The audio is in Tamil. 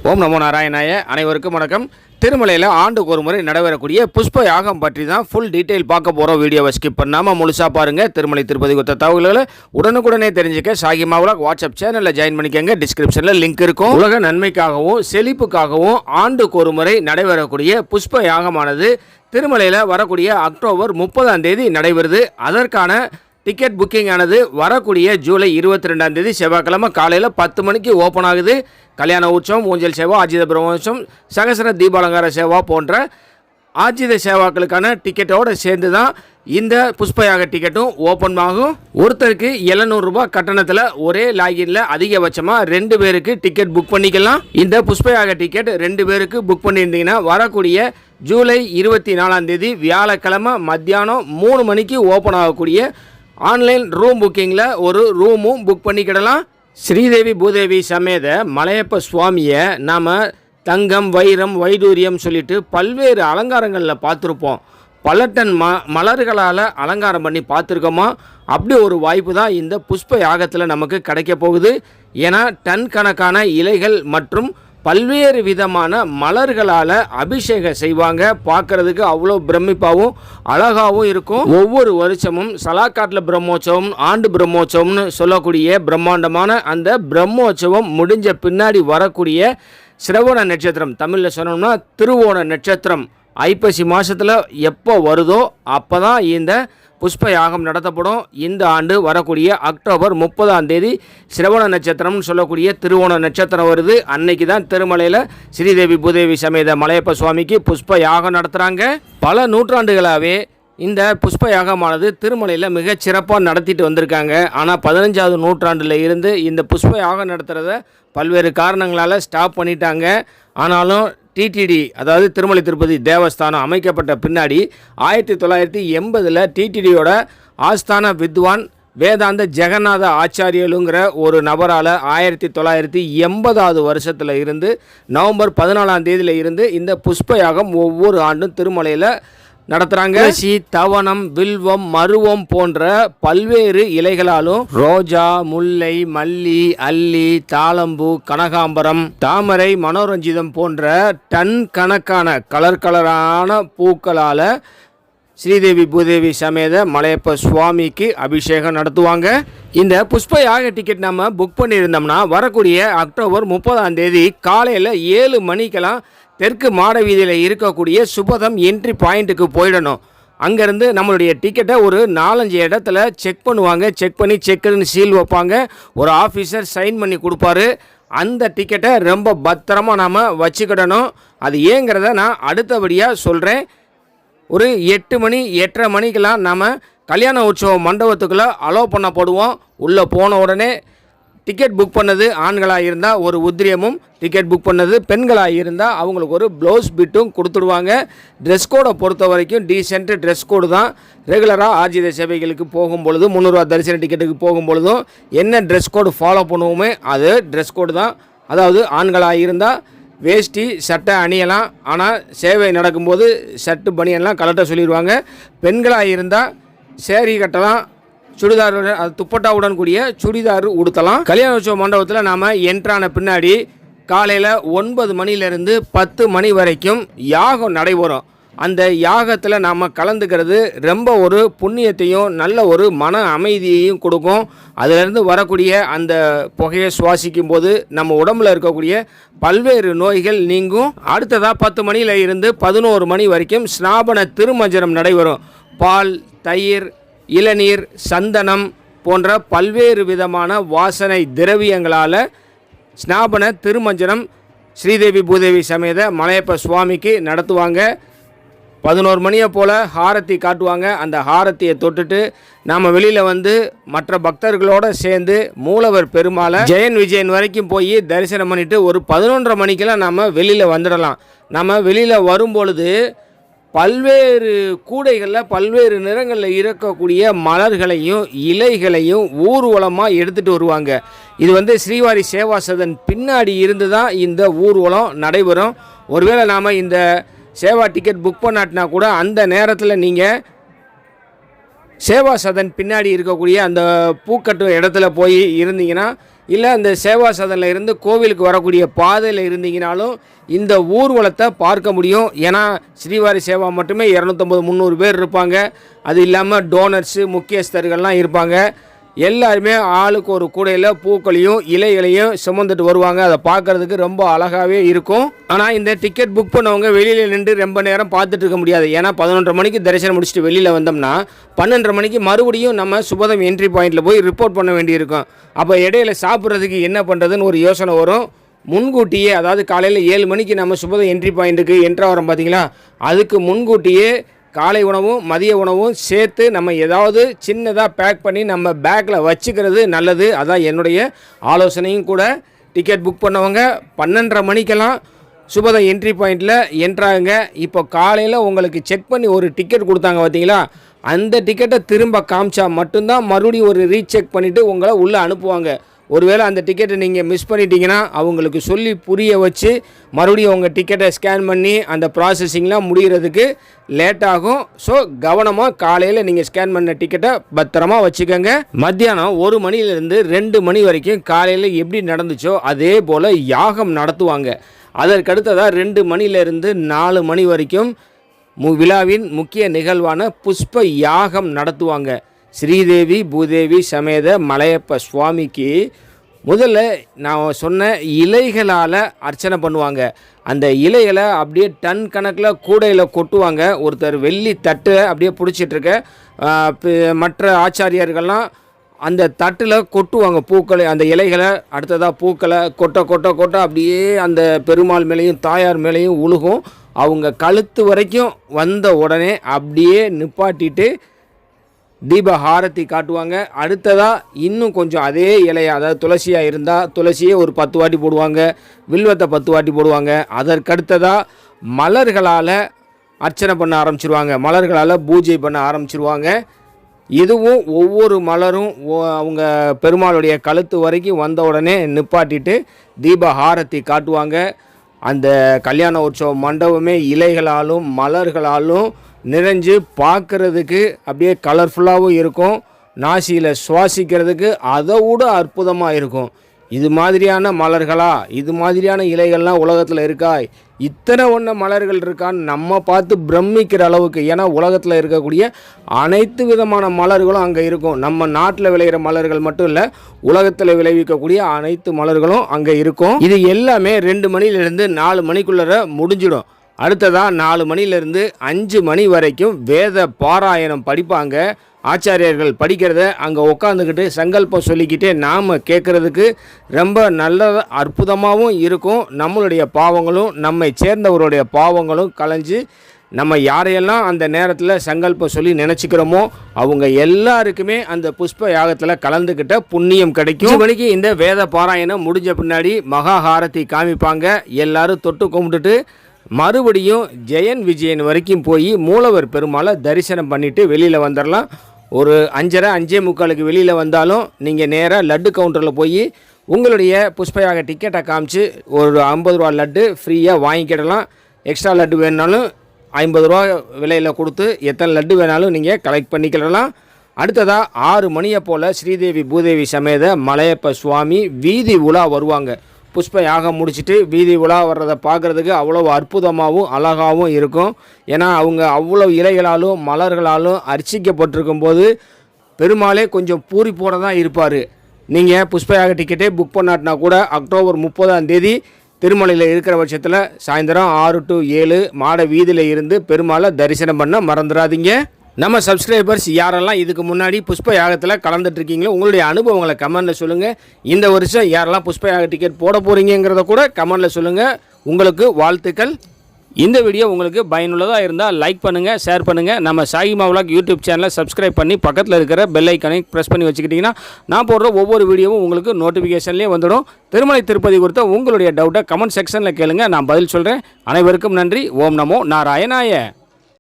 ஓம் நமோ நாராயணாய. அனைவருக்கும் வணக்கம். திருமலையில் ஆண்டுக்கு ஒரு முறை நடைபெறக்கூடிய புஷ்ப யாகம் பற்றி தான் ஃபுல் டீட்டெயில் பார்க்க போகிறோம். வீடியோவை ஸ்கிப் பண்ணாமல் முழுசாக பாருங்கள். திருமலை திருப்பதி கொத்த தகவல்களை உடனுக்குடனே தெரிஞ்சுக்க சாகிமா விலாக் வாட்ஸ்அப் சேனலில் ஜாயின் பண்ணிக்கங்க. டிஸ்கிரிப்ஷனில் லிங்க் இருக்கும். உலக நன்மைக்காகவும் செழிப்புக்காகவும் ஆண்டுக்கு ஒரு முறை நடைபெறக்கூடிய புஷ்ப யாகமானது திருமலையில் வரக்கூடிய அக்டோபர் 30 நடைபெறுது. அதற்கான டிக்கெட் புக்கிங் ஆனது வரக்கூடிய ஜூலை 22 செவ்வாய்க்கிழமை காலையில் 10 மணிக்கு ஓப்பன் ஆகுது. கல்யாண உற்சவம், ஊஞ்சல் சேவா, ஆஜித பிரம்மோற்சவம், சகசர தீபாலங்கார சேவா போன்ற ஆஜித சேவாக்களுக்கான டிக்கெட்டோடு சேர்ந்து தான் இந்த புஷ்பயாக டிக்கெட்டும் ஓப்பன் ஆகும். ஒருத்தருக்கு 700 ரூபாய் கட்டணத்தில் ஒரே லாகின்ல அதிகபட்சமாக 2 பேருக்கு டிக்கெட் புக் பண்ணிக்கலாம். இந்த புஷ்பயாக டிக்கெட் 2 பேருக்கு புக் பண்ணியிருந்தீங்கன்னா வரக்கூடிய ஜூலை 24 வியாழக்கிழமை மத்தியானம் 3 மணிக்கு ஓப்பன் ஆகக்கூடிய ஆன்லைன் ரூம் புக்கிங்கில் ஒரு ரூமும் புக் பண்ணிக்கிடலாம். ஸ்ரீதேவி பூதேவி சமேத மலையப்ப சுவாமியை நாம் தங்கம், வைரம், வைடூரியம் சொல்லிட்டு பல்வேறு அலங்காரங்களில் பார்த்துருப்போம். பல டன் மலர்களால் அலங்காரம் பண்ணி பார்த்துருக்கோமா? அப்படி ஒரு வாய்ப்பு தான் இந்த புஷ்ப யாகத்தில் நமக்கு கிடைக்க போகுது. ஏன்னா டன் கணக்கான இலைகள் மற்றும் பல்வேறு விதமான மலர்களால் அபிஷேகம் செய்வாங்க. பார்க்கறதுக்கு அவ்வளோ பிரமிப்பாகவும் அழகாகவும் இருக்கும். ஒவ்வொரு வருஷமும் சலாக்காட்டில் பிரம்மோற்சவம், ஆண்டு பிரம்மோற்சவம்னு சொல்லக்கூடிய பிரம்மாண்டமான அந்த பிரம்மோற்சவம் முடிஞ்ச பின்னாடி வரக்கூடிய சிரவண நட்சத்திரம், தமிழில் சொன்னோம்னா திருவோண நட்சத்திரம், ஐப்பசி மாதத்தில் எப்போ வருதோ அப்போ தான் இந்த புஷ்ப யாகம் நடத்தப்படும். இந்த ஆண்டு வரக்கூடிய அக்டோபர் 30 சிரவண நட்சத்திரம்னு சொல்லக்கூடிய திருவோண நட்சத்திரம் வருது. அன்னைக்கு தான் திருமலையில் ஸ்ரீதேவி பூதேவி சமேத மலையப்ப சுவாமிக்கு புஷ்ப யாகம் நடத்துகிறாங்க. பல நூற்றாண்டுகளாகவே இந்த புஷ்ப யாகமானது திருமலையில் மிகச் சிறப்பாக நடத்திட்டு வந்திருக்காங்க. ஆனால் 15வது நூற்றாண்டில் இருந்து இந்த புஷ்ப யாகம் நடத்துகிறத பல்வேறு காரணங்களால் ஸ்டாப் பண்ணிட்டாங்க. ஆனாலும் டிடிடி, அதாவது திருமலை திருப்பதி தேவஸ்தானம் அமைக்கப்பட்ட பின்னாடி 1980 டிடிடியோட ஆஸ்தான வித்வான் வேதாந்த ஜெகநாத ஆச்சாரியலுங்கிற ஒரு நபரால் 1980வது வருஷத்தில் இருந்து நவம்பர் 14 இருந்து இந்த புஷ்ப யாகம் ஒவ்வொரு ஆண்டும் திருமலையில் நடத்துகிறாங்க. தவனம், வில்வம், மருவம் போன்ற பல்வேறு இலைகளாலும் ரோஜா, முல்லை, மல்லி, அல்லி, தாளம்பூ, கனகாம்பரம், தாமரை, மனோரஞ்சிதம் போன்ற டன் கணக்கான கலரான பூக்களால் ஸ்ரீதேவி பூதேவி சமேத மலையப்ப சுவாமிக்கு அபிஷேகம் நடத்துவாங்க. இந்த புஷ்ப யாக டிக்கெட் நம்ம புக் பண்ணியிருந்தோம்னா வரக்கூடிய அக்டோபர் 30 காலையில் 7 மணிக்கெல்லாம் தெற்கு மாட வீதியில் இருக்கக்கூடிய சுபதம் என்ட்ரி பாயிண்ட்டுக்கு போயிடணும். அங்கேருந்து நம்மளுடைய டிக்கெட்டை ஒரு 4-5 இடத்துல செக் பண்ணுவாங்க. செக் பண்ணி செக்குன்னு சீல் வைப்பாங்க. ஒரு ஆஃபீஸர் சைன் பண்ணி கொடுப்பாரு. அந்த டிக்கெட்டை ரொம்ப பத்திரமாக நாம் வச்சுக்கிடணும். அது ஏங்கிறத நான் அடுத்தபடியாக சொல்கிறேன். ஒரு 8 மணி 8:30 மணிக்கெல்லாம் நாம் கல்யாண உற்சவ மண்டபத்துக்குள்ளே அலோவ் பண்ணப்படுவோம். உள்ளே போன உடனே டிக்கெட் புக் பண்ணது ஆண்களாக இருந்தால் ஒரு உத்திரியமும், டிக்கெட் புக் பண்ணது பெண்களாக இருந்தால் அவங்களுக்கு ஒரு ப்ளவுஸ் பிட்டும் கொடுத்துடுவாங்க. ட்ரெஸ் கோடை பொறுத்த வரைக்கும் டீசென்ட் ட்ரெஸ் கோடு தான். ரெகுலராக ஆர்ஜித சேவைகளுக்கு போகும்பொழுது 300 ரூபா தரிசன டிக்கெட்டுக்கு போகும்பொழுதும் என்ன ட்ரெஸ் கோடு ஃபாலோ பண்ணுவோமே அது ட்ரெஸ் கோடு தான். அதாவது ஆண்களாக இருந்தால் வேஷ்டி சட்டை அணியலாம். ஆனால் சேவை நடக்கும்போது ஷர்ட்டு பனியெல்லாம் கலட்ட சொல்லிடுவாங்க. பெண்களாக இருந்தால் சேரீ கட்டலாம், சுடிதார், அது துப்பட்டாவுடன் கூடிய சுடிதார் உடுத்தலாம். கல்யாண உற்சவ மண்டபத்தில் நாம் என்ட்ரான பின்னாடி காலையில் 9 மணிலேருந்து 10 மணி வரைக்கும் யாகம் நடைபெறும். அந்த யாகத்தில் நாம் கலந்துக்கிறது ரொம்ப ஒரு புண்ணியத்தையும் நல்ல ஒரு மன அமைதியையும் கொடுக்கும். அதிலிருந்து வரக்கூடிய அந்த புகையை சுவாசிக்கும் போது நம்ம உடம்பில் இருக்கக்கூடிய பல்வேறு நோய்கள் நீங்கும். அடுத்ததாக 10 மணியில் இருந்து 11 மணி வரைக்கும் ஸ்நாபன திருமஞ்சனம் நடைபெறும். பால், தயிர், இளநீர், சந்தனம் போன்ற பல்வேறு விதமான வாசனை திரவியங்களால் ஸ்நாபன திருமஞ்சனம் ஸ்ரீதேவி பூதேவி சமேத மலையப்ப சுவாமிக்கு நடத்துவாங்க. 11 மணியை போல் ஹாரத்தி காட்டுவாங்க. அந்த ஹாரத்தியை தொட்டுட்டு நாம் வெளியில் வந்து மற்ற பக்தர்களோடு சேர்ந்து மூலவர் பெருமாளை ஜெயன் விஜயன் வரைக்கும் போய் தரிசனம் பண்ணிவிட்டு ஒரு 11:30 மணிக்கெல்லாம் நம்ம வெளியில் வந்துடலாம். நம்ம வெளியில் வரும்பொழுது பல்வேறு கூடைகளில் பல்வேறு நிறங்களில் இருக்கக்கூடிய மலர்களையும் இலைகளையும் ஊர்வலமாக எடுத்துகிட்டு வருவாங்க. இது வந்து ஸ்ரீவாரி சேவாசதன் பின்னாடி இருந்து தான் இந்த ஊர்வலம் நடைபெறும். ஒருவேளை நாம் இந்த சேவா டிக்கெட் புக் பண்ணாட்டினா கூட அந்த நேரத்தில் நீங்கள் சேவா சதன் பின்னாடி இருக்கக்கூடிய அந்த பூக்கட்டும் இடத்துல போய் இருந்தீங்கன்னா இல்லை அந்த சேவா சதனில் இருந்து கோவிலுக்கு வரக்கூடிய பாதையில் இருந்தீங்கனாலும் இந்த ஊர்வலத்தை பார்க்க முடியும். ஏன்னா ஸ்ரீவாரி சேவா மட்டுமே 250-300 பேர் இருப்பாங்க. அது இல்லாமல் டோனர்ஸு முக்கியஸ்தர்கள்லாம் இருப்பாங்க. எல்லாருமே ஆளுக்கு ஒரு கூடையில் பூக்களையும் இலைகளையும் சுமந்துட்டு வருவாங்க. அதை பார்க்குறதுக்கு ரொம்ப அழகாகவே இருக்கும். ஆனால் இந்த டிக்கெட் புக் பண்ணவங்க வெளியில் நின்று ரொம்ப நேரம் பார்த்துட்டு இருக்க முடியாது. ஏன்னா 11:30 மணிக்கு தரிசனம் முடிச்சுட்டு வெளியில் வந்தோம்னா 12:30 மணிக்கு மறுபடியும் நம்ம சுபதம் என்ட்ரி பாயிண்டில் போய் ரிப்போர்ட் பண்ண வேண்டியிருக்கும். அப்போ இடையில சாப்பிட்றதுக்கு என்ன பண்ணுறதுன்னு ஒரு யோசனை வரும். முன்கூட்டியே, அதாவது காலையில் 7 மணிக்கு நம்ம சுபதம் என்ட்ரி பாயிண்ட்டுக்கு என்ட்ராகிறோம் பார்த்தீங்களா, அதுக்கு முன்கூட்டியே காலை உணவும் மதிய உணவும் சேர்த்து நம்ம ஏதாவது சின்னதாக பேக் பண்ணி நம்ம பேக்கில் வச்சுக்கிறது நல்லது. அதான் என்னுடைய ஆலோசனையும் கூட. டிக்கெட் புக் பண்ணவங்க 12:30 மணிக்கெல்லாம் சுபதம் என்ட்ரி பாயிண்டில் என்ட்ராகுங்க. இப்போ காலையில் உங்களுக்கு செக் பண்ணி ஒரு டிக்கெட் கொடுத்தாங்க பார்த்தீங்களா, அந்த டிக்கெட்டை திரும்ப காமிச்சா மட்டும்தான் மறுபடியும் ஒரு ரீசெக் பண்ணிவிட்டு உங்களை உள்ளே அனுப்புவாங்க. ஒருவேளை அந்த டிக்கெட்டை நீங்கள் மிஸ் பண்ணிட்டீங்கன்னா அவங்களுக்கு சொல்லி புரிய வச்சு மறுபடியும் உங்கள் டிக்கெட்டை ஸ்கேன் பண்ணி அந்த ப்ராசஸிங்லாம் முடிகிறதுக்கு லேட் ஆகும். ஸோ கவனமாக காலையில் நீங்கள் ஸ்கேன் பண்ண டிக்கெட்டை பத்திரமா வச்சுக்கோங்க. மத்தியானம் 1 மணிலேருந்து 2 மணி வரைக்கும் காலையில் எப்படி நடந்துச்சோ அதே போல் யாகம் நடத்துவாங்க. அதற்கடுத்ததாக 2 மணிலேருந்து 4 மணி வரைக்கும் விழாவின் முக்கிய நிகழ்வான புஷ்ப யாகம் நடத்துவாங்க. ஸ்ரீதேவி பூதேவி சமேத மலையப்ப சுவாமிக்கு முதல்ல நான் சொன்ன இலைகளால் அர்ச்சனை பண்ணுவாங்க. அந்த இலைகளை அப்படியே டன் கணக்கில் கூடையில் கொட்டுவாங்க. ஒருத்தர் வெள்ளி தட்டு அப்படியே பிடிச்சிட்ருக்க மற்ற ஆச்சாரியர்கள்லாம் அந்த தட்டில் கொட்டுவாங்க பூக்களை, அந்த இலைகளை. அடுத்ததாக பூக்களை கொட்ட கொட்ட கொட்ட அப்படியே அந்த பெருமாள் மேலேயும் தாயார் மேலேயும் உழுகும். அவங்க கழுத்து வரைக்கும் வந்த உடனே அப்படியே நிப்பாட்டிட்டு தீபஹாரத்தி காட்டுவாங்க. அடுத்ததாக இன்னும் கொஞ்சம் அதே இலையை, அதாவது துளசியாக இருந்தால் துளசியே ஒரு 10 வாட்டி போடுவாங்க, வில்வத்தை 10 வாட்டி போடுவாங்க. அதற்கடுத்ததாக மலர்களால் அர்ச்சனை பண்ண ஆரம்பிச்சிருவாங்க, மலர்களால் பூஜை பண்ண ஆரம்பிச்சிருவாங்க. இதுவும் ஒவ்வொரு மலரும் அவங்க பெருமாளுடைய கழுத்து வரைக்கும் வந்த உடனே நிப்பாட்டிட்டு தீபஹாரத்தி காட்டுவாங்க. அந்த கல்யாண உற்சவ மண்டபமே இலைகளாலும் மலர்களாலும் நிறைஞ்சு பார்க்குறதுக்கு அப்படியே கலர்ஃபுல்லாகவும் இருக்கும். நாசியில் சுவாசிக்கிறதுக்கு அதை விட அற்புதமாக இருக்கும். இது மாதிரியான மலர்களா, இது மாதிரியான இலைகள்லாம் உலகத்தில் இருக்கா, இத்தனை மலர்கள் இருக்கான்னு நம்ம பார்த்து பிரமிக்கிற அளவுக்கு. ஏன்னா உலகத்தில் இருக்கக்கூடிய அனைத்து விதமான மலர்களும் அங்கே இருக்கும். நம்ம நாட்டில் விளையிற மலர்கள் மட்டும் இல்லை, உலகத்தில் விளைவிக்கக்கூடிய அனைத்து மலர்களும் அங்கே இருக்கும். இது எல்லாமே 2 மணிலேருந்து 4 மணிக்குள்ளே முடிஞ்சிடும். அடுத்ததாக 4 மணிலேருந்து 5 மணி வரைக்கும் வேத பாராயணம் படிப்பாங்க. ஆச்சாரியர்கள் படிக்கிறத அங்கே உட்காந்துக்கிட்டு சங்கல்பம் சொல்லிக்கிட்டே நாம் கேட்குறதுக்கு ரொம்ப நல்ல அற்புதமாகவும் இருக்கும். நம்மளுடைய பாவங்களும் நம்மை சேர்ந்தவருடைய பாவங்களும் கலைஞ்சு நம்ம யாரையெல்லாம் அந்த நேரத்தில் சங்கல்பம் சொல்லி நினச்சிக்கிறோமோ அவங்க எல்லாருக்குமே அந்த புஷ்ப யாகத்தில் கலந்துக்கிட்ட புண்ணியம் கிடைக்கும். 5 மணிக்கு இந்த வேத பாராயணம் முடிஞ்ச பின்னாடி மகாஹாரதி காமிப்பாங்க. எல்லாரும் தொட்டு கும்பிட்டுட்டு மறுபடியும் ஜெயன் விஜயன் வரைக்கும் போய் மூலவர் பெருமாளை தரிசனம் பண்ணிவிட்டு வெளியில் வந்துடலாம். ஒரு 5:30 5:45 வெளியில் வந்தாலும் நீங்கள் நேராக லட்டு கவுண்டரில் போய் உங்களுடைய புஷ்பயாக டிக்கெட்டை காமிச்சு ஒரு 50 ரூபா லட்டு ஃப்ரீயாக வாங்கிக்கிடலாம். எக்ஸ்ட்ரா லட்டு வேணுனாலும் 50 ரூபா விலையில் கொடுத்து எத்தனை லட்டு வேணாலும் நீங்கள் கலெக்ட் பண்ணிக்கிடலாம். அடுத்ததாக 6 மணியை போல் ஸ்ரீதேவி பூதேவி சமேத மலையப்ப சுவாமி வீதி உலா வருவாங்க. புஷ்ப யாகம் முடிச்சுட்டு வீதி உலா வர்றதை பார்க்குறதுக்கு அவ்வளோ அற்புதமாகவும் அழகாகவும் இருக்கும். ஏன்னா அவங்க அவ்வளோ இலைகளாலும் மலர்களாலும் அர்ச்சிக்கப்பட்டிருக்கும் போது பெருமாளே கொஞ்சம் பூரிப்போட தான் இருப்பார். நீங்கள் புஷ்ப யாக டிக்கெட்டே புக் பண்ணாட்டினா கூட அக்டோபர் 30 திருமலையில் இருக்கிற பட்சத்தில் சாயந்தரம் 6 to 7 மாட வீதியில் இருந்து பெருமாளை தரிசனம் பண்ண மறந்துடாதீங்க. நம்ம சப்ஸ்கிரைபர்ஸ் யாரெல்லாம் இதுக்கு முன்னாடி புஷ்ப யாகத்தில் கலந்துட்டுருக்கீங்களோ உங்களுடைய அனுபவங்களை கமெண்டில் சொல்லுங்கள். இந்த வருஷம் யாரெல்லாம் புஷ்ப யாக டிக்கெட் போட போகிறீங்கிறத கூட கமெண்டில் சொல்லுங்கள். உங்களுக்கு வாழ்த்துக்கள். இந்த வீடியோ உங்களுக்கு பயனுள்ளதாக இருந்தால் லைக் பண்ணுங்கள், ஷேர் பண்ணுங்கள். நம்ம சாகிமா விலாக் யூடியூப் சேனலை சப்ஸ்கிரைப் பண்ணி பக்கத்தில் இருக்கிற பெல் ஐக்கானை ப்ரெஸ் பண்ணி வச்சுக்கிட்டிங்கன்னா நான் போடுற ஒவ்வொரு வீடியோவும் உங்களுக்கு நோட்டிஃபிகேஷன்லேயே வந்துடும். திருமலை திருப்பதி குறித்த உங்களுடைய டவுட்டை கமெண்ட் செக்ஷனில் கேளுங்க, நான் பதில் சொல்கிறேன். அனைவருக்கும் நன்றி. ஓம் நமோ நாராயணாய.